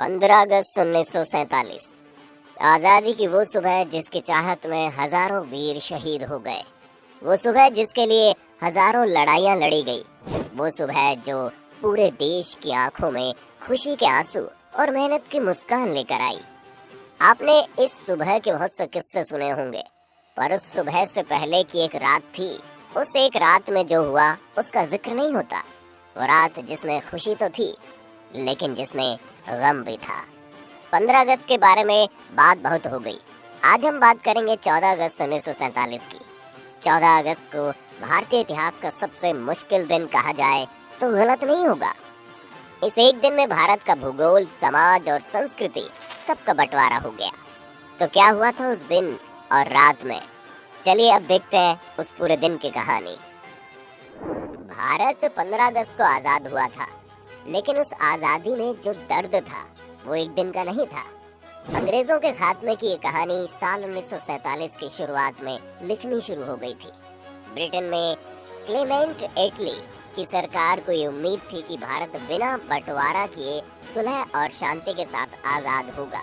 15 अगस्त 1947 आज़ादी की वो सुबह जिसकी चाहत में हजारों वीर शहीद हो गए। वो सुबह जिसके लिए हजारों लड़ाइयाँ लड़ी गई। वो सुबह जो पूरे देश की आंखों में खुशी के आंसू और मेहनत की मुस्कान लेकर आई। आपने इस सुबह के बहुत से किस्से सुने होंगे, पर उस सुबह से पहले की एक रात थी। उस एक रात में जो हुआ उसका जिक्र नहीं होता। वो रात जिसमें खुशी तो थी, लेकिन जिसमें गम भी था। 15 अगस्त के बारे में बात बहुत हो गई। आज हम बात करेंगे 14 अगस्त 1947 की। 14 अगस्त को भारतीय इतिहास का सबसे मुश्किल दिन कहा जाए तो गलत नहीं होगा। इस एक दिन में भारत का भूगोल, समाज और संस्कृति सबका बंटवारा हो गया। तो क्या हुआ था उस दिन और रात में? चलिए अब देखते हैं उस पूरे दिन की कहानी। भारत 15 अगस्त को आजाद हुआ था, लेकिन उस आजादी में जो दर्द था वो एक दिन का नहीं था। अंग्रेजों के खात्मे की ये कहानी साल 1947 की शुरुआत में लिखनी शुरू हो गई थी। ब्रिटेन में क्लेमेंट एटली की सरकार को ये उम्मीद थी कि भारत बिना बंटवारा किए सुलह और शांति के साथ आजाद होगा,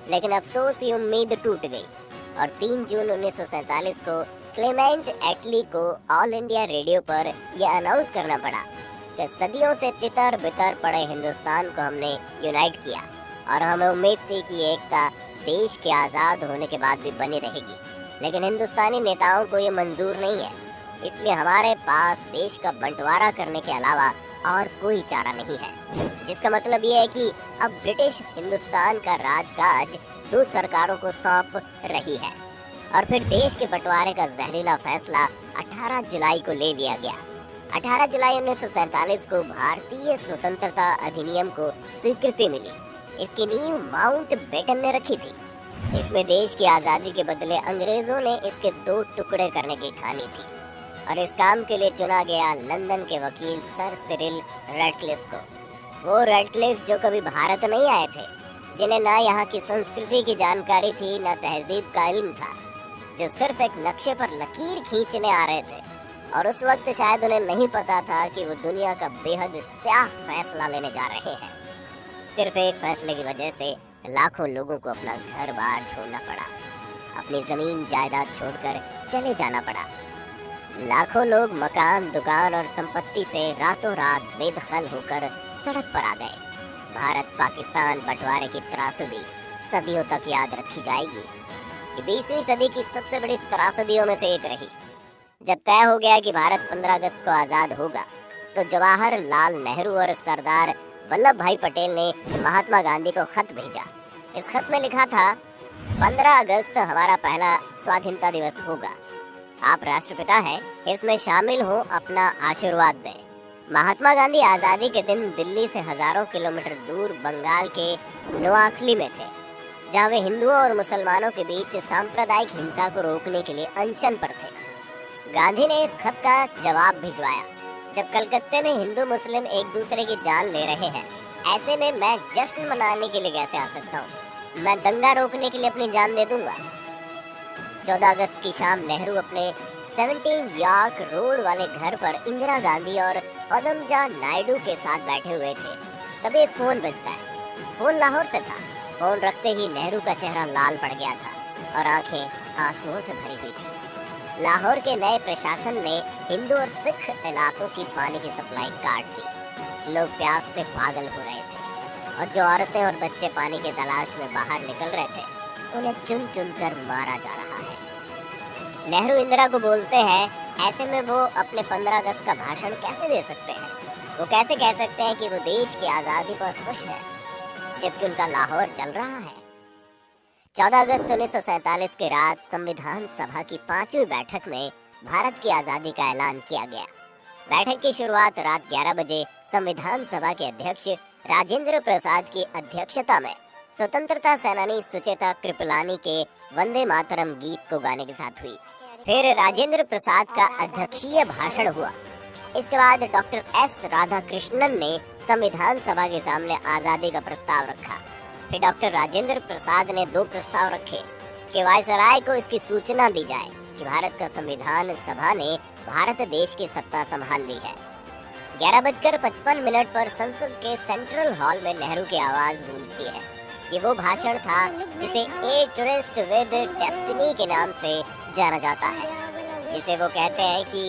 लेकिन अफसोस ये उम्मीद टूट गई और 3 जून 1947 को क्लेमेंट एटली को ऑल इंडिया रेडियो पर यह अनाउंस करना पड़ा कि सदियों से तितर बितर पड़े हिंदुस्तान को हमने यूनाइट किया और हमें उम्मीद थी कि एकता देश के आज़ाद होने के बाद भी बनी रहेगी, लेकिन हिंदुस्तानी नेताओं को ये मंजूर नहीं है। इसलिए हमारे पास देश का बंटवारा करने के अलावा और कोई चारा नहीं है, जिसका मतलब ये है कि अब ब्रिटिश हिंदुस्तान का राजकाज 2 सरकारों को सौंप रही है। और फिर देश के बंटवारे का जहरीला फैसला 18 जुलाई को ले लिया गया। 18 जुलाई 1947 को भारतीय स्वतंत्रता अधिनियम को स्वीकृति मिली। इसकी नींव माउंट बेटन ने रखी थी। इसमें देश की आज़ादी के बदले अंग्रेजों ने इसके 2 टुकड़े करने की ठानी थी और इस काम के लिए चुना गया लंदन के वकील सर सिरिल रैडक्लिफ को। वो रैडक्लिफ जो कभी भारत नहीं आए थे, जिन्हें ना यहाँ की संस्कृति की जानकारी थी, ना तहजीब का इल्म था, जो सिर्फ एक नक्शे पर लकीर खींचने आ रहे थे। और उस वक्त शायद उन्हें नहीं पता था कि वो दुनिया का बेहद स्याह फैसला लेने जा रहे हैं। सिर्फ एक फैसले की वजह से लाखों लोगों को अपना घर बार छोड़ना पड़ा, अपनी जमीन जायदाद छोड़कर चले जाना पड़ा। लाखों लोग मकान, दुकान और संपत्ति से रातों रात बेदखल होकर सड़क पर आ गए। भारत पाकिस्तान बंटवारे की त्रासदी सदियों तक याद रखी जाएगी। 20वीं सदी की सबसे बड़ी त्रासदियों में से एक रही। जब तय हो गया कि भारत 15 अगस्त को आजाद होगा, तो जवाहरलाल नेहरू और सरदार वल्लभ भाई पटेल ने महात्मा गांधी को खत भेजा। इस खत में लिखा था, 15 अगस्त हमारा पहला स्वाधीनता दिवस होगा। आप राष्ट्रपिता हैं, इसमें शामिल हो, अपना आशीर्वाद दें। महात्मा गांधी आज़ादी के दिन दिल्ली से हजारों किलोमीटर दूर बंगाल के नोआखली में थे, जहाँ वे हिंदुओं और मुसलमानों के बीच सांप्रदायिक हिंसा को रोकने के लिए अनशन पर थे। गांधी ने इस खत का जवाब भिजवाया, जब कलकत्ते में हिंदू मुस्लिम एक दूसरे की जान ले रहे हैं, ऐसे में मैं जश्न मनाने के लिए कैसे आ सकता हूँ? मैं दंगा रोकने के लिए अपनी जान दे दूंगा। 14 अगस्त की शाम नेहरू अपने 17 यॉर्क रोड वाले घर पर इंदिरा गांधी और पद्मजा नायडू के साथ बैठे हुए थे। तभी एक फोन बजता है। फोन लाहौर से था। फोन रखते ही नेहरू का चेहरा लाल पड़ गया था और आंखें आंसुओं से भरी हुई थी। लाहौर के नए प्रशासन ने हिंदू और सिख इलाकों की पानी की सप्लाई काट दी। लोग प्यास से पागल हो रहे थे और जो औरतें और बच्चे पानी की तलाश में बाहर निकल रहे थे, उन्हें चुन चुन कर मारा जा रहा है। नेहरू इंदिरा को बोलते हैं, ऐसे में वो अपने 15 अगस्त का भाषण कैसे दे सकते हैं? वो कैसे कह सकते हैं कि वो देश की आज़ादी पर खुश है, जबकि उनका लाहौर जल रहा है? 14 अगस्त 1947 की रात संविधान सभा की 5वीं बैठक में भारत की आज़ादी का ऐलान किया गया। बैठक की शुरुआत रात 11 बजे संविधान सभा के अध्यक्ष राजेंद्र प्रसाद की अध्यक्षता में स्वतंत्रता सेनानी सुचेता कृपलानी के वंदे मातरम गीत को गाने के साथ हुई। फिर राजेंद्र प्रसाद का अध्यक्षीय भाषण हुआ। इसके बाद डॉक्टर एस राधाकृष्णन ने संविधान सभा के सामने आज़ादी का प्रस्ताव रखा। फिर डॉक्टर राजेंद्र प्रसाद ने 2 प्रस्ताव रखे कि वायसराय को इसकी सूचना दी जाए कि भारत का संविधान सभा ने भारत देश की सत्ता संभाल ली है। 11:55 पर संसद के सेंट्रल हॉल में नेहरू की आवाज गूंजती है। ये वो भाषण था जिसे ए टूरिस्ट विद डेस्टिनी के नाम से जाना जाता है, जिसे वो कहते हैं कि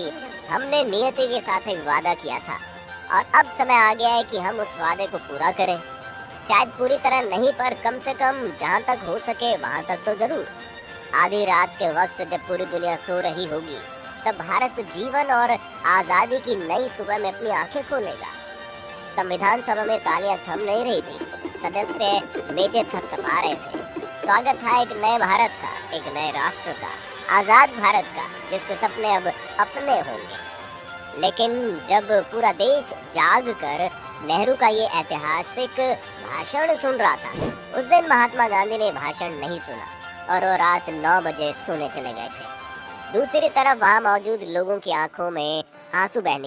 हमने नियति के साथ एक वादा किया था और अब समय आ गया है कि हम उस वादे को पूरा करें। शायद पूरी तरह नहीं, पर कम से कम जहाँ तक हो सके वहाँ तक तो जरूर। आधी रात के वक्त जब पूरी दुनिया सो रही होगी, तब भारत जीवन और आजादी की नई सुबह में अपनी आंखें खोलेगा। संविधान सभा में तालियां थम नहीं रही थी, सदस्य मेजें थपथपा रहे थे। स्वागत था एक नए भारत का, एक नए राष्ट्र का, आजाद भारत का, जिसके सपने अब अपने होंगे। लेकिन जब पूरा देश जाग कर नेहरू का ये ऐतिहासिक भाषण सुन रहा था, उस दिन महात्मा गांधी ने भाषण नहीं सुना और वो रात 9 बजे सोने चले गए थे। दूसरी तरफ वहाँ मौजूद लोगों की आंखों में आंसू बहने